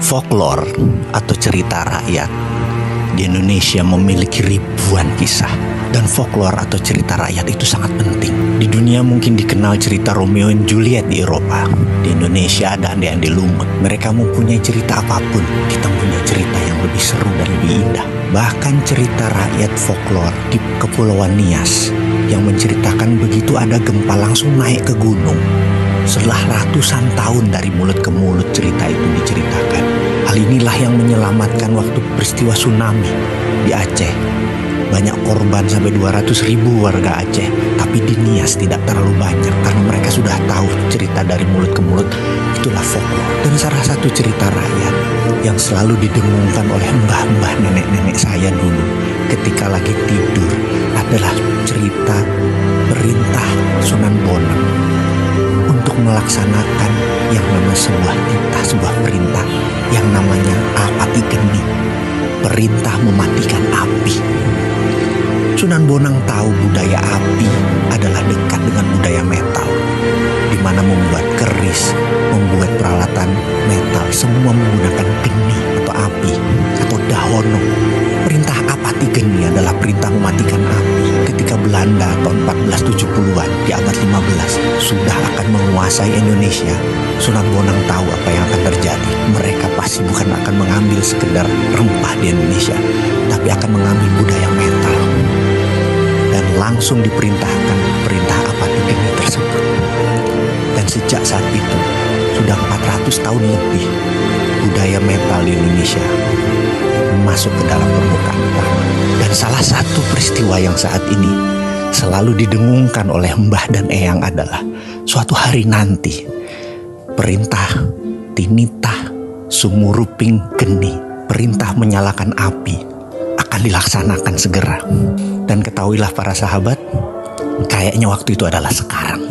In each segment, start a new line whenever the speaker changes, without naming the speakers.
Folklore atau cerita rakyat di Indonesia memiliki ribuan kisah. Dan folklore atau cerita rakyat itu sangat penting. Di dunia mungkin dikenal cerita Romeo and Juliet di Eropa. Di Indonesia ada yang di Lumut. Mereka mempunyai cerita apapun. Kita punya cerita yang lebih seru dan lebih indah. Bahkan cerita rakyat folklore di Kepulauan Nias yang menceritakan begitu ada gempa langsung naik ke gunung. Setelah ratusan tahun dari mulut ke mulut cerita itu diceritakan. Hal inilah yang menyelamatkan waktu peristiwa tsunami di Aceh. Banyak korban sampai 200.000 warga Aceh. Tapi di Nias tidak terlalu banyak karena mereka sudah tahu cerita dari mulut ke mulut. Itulah folklore. Dan salah satu cerita rakyat yang selalu didengungkan oleh mbah-mbah nenek-nenek saya dulu ketika lagi tidur adalah cerita perintah Sunan Bonang untuk melaksanakan yang namanya sebuah titah, sebuah perintah yang namanya apati geni, perintah mematikan api. Sunan Bonang tahu budaya api adalah dekat dengan budaya metal, di mana membuat keris, membuat peralatan metal, semua menggunakan geni atau api atau dahono. Perintah apati geni adalah perintah mematikan api. Ketika Belanda tahun 1470-an di abad 15 sudah akan menguasai Indonesia, Sunan Bonang tahu apa yang akan terjadi. Mereka pasti bukan akan mengambil sekedar rempah di Indonesia, tapi akan mengambil budaya metal. Dan langsung diperintahkan perintah apati geni tersebut. Dan sejak saat itu sudah 400 tahun lebih budaya metal di Indonesia masuk ke dalam permukaan tanah. Dan salah satu peristiwa yang saat ini selalu didengungkan oleh mbah dan eyang adalah suatu hari nanti perintah tinitah sumuruping geni, perintah menyalakan api akan dilaksanakan segera. Dan ketahuilah para sahabat, kayaknya waktu itu adalah sekarang.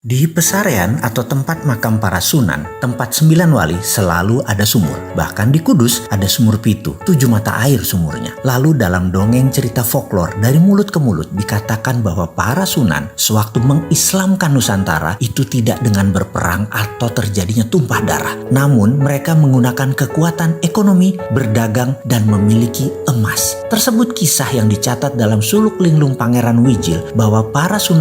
Di Pesarian atau tempat makam para sunan, tempat 9 wali selalu ada sumur. Bahkan di Kudus ada sumur pitu, 7 mata air sumurnya. Lalu dalam dongeng cerita folklore dari mulut ke mulut dikatakan bahwa para sunan sewaktu mengislamkan Nusantara itu tidak dengan berperang atau terjadinya tumpah darah. Namun mereka menggunakan kekuatan ekonomi, berdagang, dan memiliki emas. Tersebut kisah yang dicatat dalam suluk linglung Pangeran Wijil bahwa para sunan